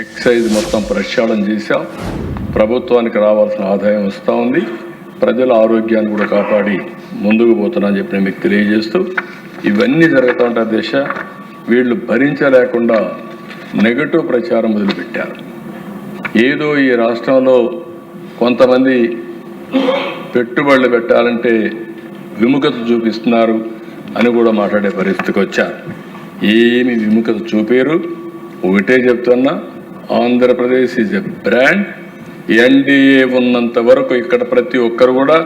Excise మొత్తం ప్రక్షాళన చేశాం. ప్రభుత్వానికి రావాల్సిన ఆదాయం వస్తూ ఉంది. ప్రజల ఆరోగ్యాన్ని కూడా కాపాడి ముందుకు పోతున్నానని చెప్పి మీకు తెలియజేస్తూ ఇవన్నీ జరుగుతూ ఉంటాయి. దిశ వీళ్ళు భరించలేకుండా నెగటివ్ ప్రచారం మొదలుపెట్టారు. ఏదో ఈ రాష్ట్రంలో కొంతమంది పెట్టుబడులు పెట్టాలంటే విముఖత చూపిస్తున్నారు అని కూడా మాట్లాడే పరిస్థితికి వచ్చారు. ఏమి విముఖత చూపారు. ఒకటే చెప్తున్నా, Andhra Pradesh is a brand. NDA ఉన్నంత వరకు ఇక్కడ ప్రతి ఒక్కరు కూడా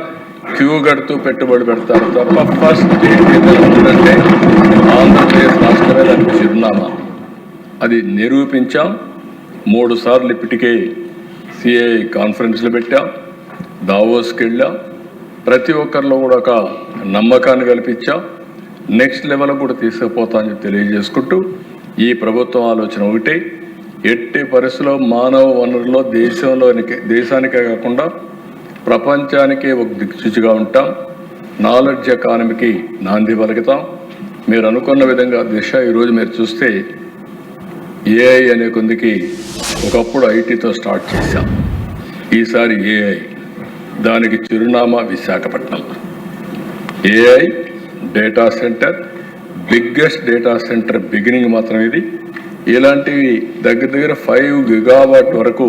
క్యూ కడుతూ పెట్టుబడి పెడతారు తప్ప ఫస్ట్ ఏంటంటే ఆంధ్రప్రదేశ్ రాష్ట్రమే దానికి చిరునామా. అది నిరూపించాం. 3 సార్లు ఇప్పటికే సిఐ కాన్ఫరెన్స్లు పెట్టాం, దావోస్కి వెళ్ళాం. ప్రతి ఒక్కరిలో కూడా ఒక నమ్మకాన్ని కల్పించాం. నెక్స్ట్ లెవెల్ కూడా తీసుకుపోతామని తెలియజేసుకుంటూ ఈ ప్రభుత్వం ఆలోచన ఒకటే, ఎట్టి పరిస్థితుల్లో మానవ వనరుల్లో దేశానికే కాకుండా ప్రపంచానికే ఒక దిక్సూచిగా ఉంటాం. నాలెడ్జ్ ఎకానమీకి నాంది పలుకుతాం. మీరు అనుకున్న విధంగా దిశ ఈరోజు మీరు చూస్తే ఏఐ అనే కొందికి ఒకప్పుడు ఐటీతో స్టార్ట్ చేశాం. ఈసారి ఏఐ, దానికి చిరునామా Visakhapatnam. AI data centre, biggest data centre beginning మాత్రం ఇది. ఇలాంటివి దగ్గర 5 గిగావాట్ వరకు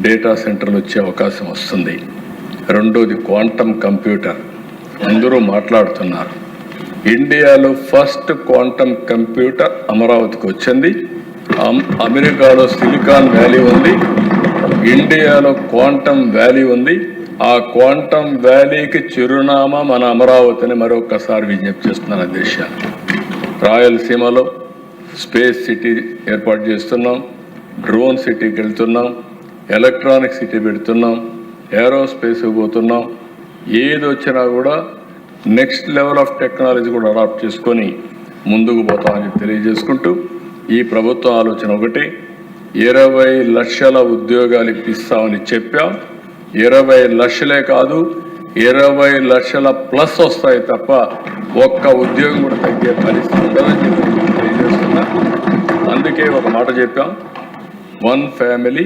డేటా సెంటర్లు వచ్చే అవకాశం వస్తుంది. రెండోది క్వాంటమ్ కంప్యూటర్. అందరూ మాట్లాడుతున్నారు. ఇండియాలో ఫస్ట్ క్వాంటమ్ కంప్యూటర్ అమరావతికి వచ్చింది. అమెరికాలో సిలికాన్ వ్యాలీ ఉంది, ఇండియాలో క్వాంటమ్ వ్యాలీ ఉంది. ఆ క్వాంటమ్ వ్యాలీకి చిరునామా మన అమరావతిని మరొకసారి విజ్ఞప్తి చేస్తున్నాను. దేశాన్ని రాయలసీమలో స్పేస్ సిటీ ఏర్పాటు చేస్తున్నాం, డ్రోన్ సిటీకి వెళ్తున్నాం, ఎలక్ట్రానిక్ సిటీ పెడుతున్నాం, ఏరోస్పేస్ పోతున్నాం. ఏది వచ్చినా కూడా నెక్స్ట్ లెవెల్ ఆఫ్ టెక్నాలజీ కూడా అడాప్ట్ చేసుకొని ముందుకు పోతామని తెలియజేసుకుంటూ ఈ ప్రభుత్వ ఆలోచన ఒకటి, 20 లక్షల ఉద్యోగాలు ఇప్పిస్తామని చెప్పాం. 20 లక్షలే కాదు, 20 లక్షల ప్లస్ వస్తాయి తప్ప ఒక్క ఉద్యోగం కూడా తగ్గే పరిస్థితి ఉండదని చెప్పి తెలియజేస్తున్నా. అందుకే ఒక మాట చెప్పాం, 1 ఫ్యామిలీ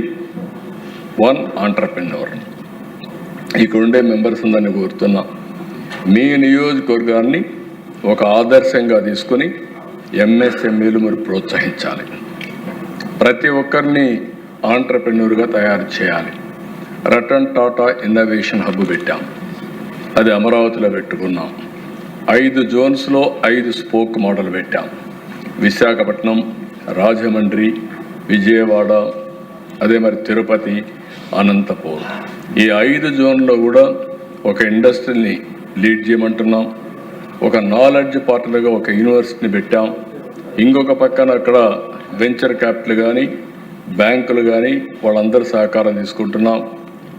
1 ఆంటర్‌ప్రెన్యూర్. ఇక్కడ ఉండే మెంబర్స్ అందరినీ కోరుతున్నాం, మీ నియోజకవర్గాన్ని ఒక ఆదర్శంగా తీసుకుని ఎంఎస్ఎంఈలు మీరు ప్రోత్సహించాలి. ప్రతి ఒక్కరిని ఆంటర్‌ప్రెన్యూర్గా తయారు చేయాలి. రతన్ టాటా ఇన్నోవేషన్ హబ్ పెట్టాం, అది అమరావతిలో పెట్టుకున్నాం. 5 జోన్స్లో 5 స్పోక్ మోడల్ పెట్టాం. విశాఖపట్నం, రాజమండ్రి, విజయవాడ, అదే మరి తిరుపతి, అనంతపూర్. ఈ 5 జోన్లో కూడా ఒక ఇండస్ట్రీని లీడ్ చేయమంటున్నాం. ఒక నాలెడ్జ్ పార్ట్నర్గా ఒక యూనివర్సిటీని పెట్టాం. ఇంకొక పక్కన అక్కడ వెంచర్ క్యాపిటల్ కానీ బ్యాంకులు కానీ వాళ్ళందరూ సహకారం తీసుకుంటున్నాం.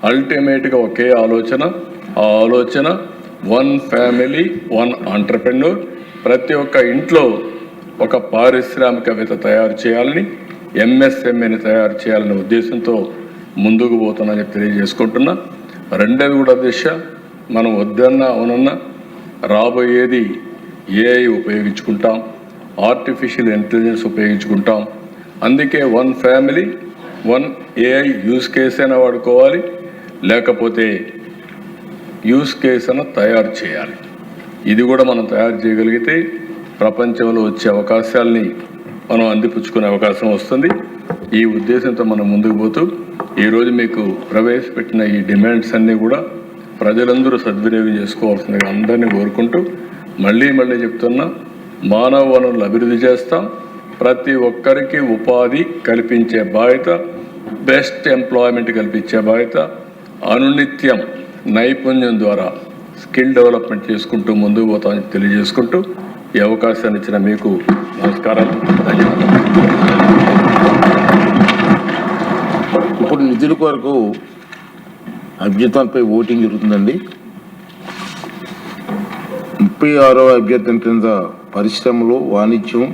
అల్టిమేట్గా ఒకే ఆలోచన, ఆ ఆలోచన 1 ఫ్యామిలీ 1 ఆంటర్‌ప్రెన్యూర్. ప్రతి ఒక్క ఇంట్లో ఒక పారిశ్రామికవేత్త తయారు చేయాలని, ఎంఎస్ఎంఈని తయారు చేయాలనే ఉద్దేశంతో ముందుకు పోతానని తెలియజేసుకుంటున్నా. రెండోది కూడా దిశ, మనం వద్దన్నా అవునన్నా రాబోయేది ఏఐ ఉపయోగించుకుంటాం, ఆర్టిఫిషియల్ ఇంటెలిజెన్స్ ఉపయోగించుకుంటాం. అందుకే 1 ఫ్యామిలీ 1 ఏఐ యూజ్ కేస్ అయినా వాడుకోవాలి, లేకపోతే యూజ్ కేస్ అయినా తయారు చేయాలి. ఇది కూడా మనం తయారు చేయగలిగితే ప్రపంచంలో వచ్చే అవకాశాలని మనం అందిపుచ్చుకునే అవకాశం వస్తుంది. ఈ ఉద్దేశంతో మనం ముందుకు పోతూ ఈరోజు మీకు ప్రవేశపెట్టిన ఈ డిమాండ్స్ అన్నీ కూడా ప్రజలందరూ సద్వినియోగం చేసుకోవాల్సిందిగా అందరినీ కోరుకుంటూ మళ్ళీ చెప్తున్నా, మానవ వనరులు అభివృద్ధి చేస్తాం. ప్రతి ఒక్కరికి ఉపాధి కల్పించే బాధ్యత, బెస్ట్ ఎంప్లాయ్మెంట్ కల్పించే బాధ్యత, అనునిత్యం నైపుణ్యం ద్వారా స్కిల్ డెవలప్మెంట్ చేసుకుంటూ ముందుకు పోతామని తెలియజేసుకుంటూ ఈ అవకాశాన్ని ఇచ్చిన మీకు నమస్కారాలు, ధన్యవాదాలు. ఇప్పుడు నిధుల కొరకు అభ్యర్థనపై ఓటింగ్ జరుగుతుందండి. 36వ అభ్యర్థన కింద పరిశ్రమలు, వాణిజ్యం,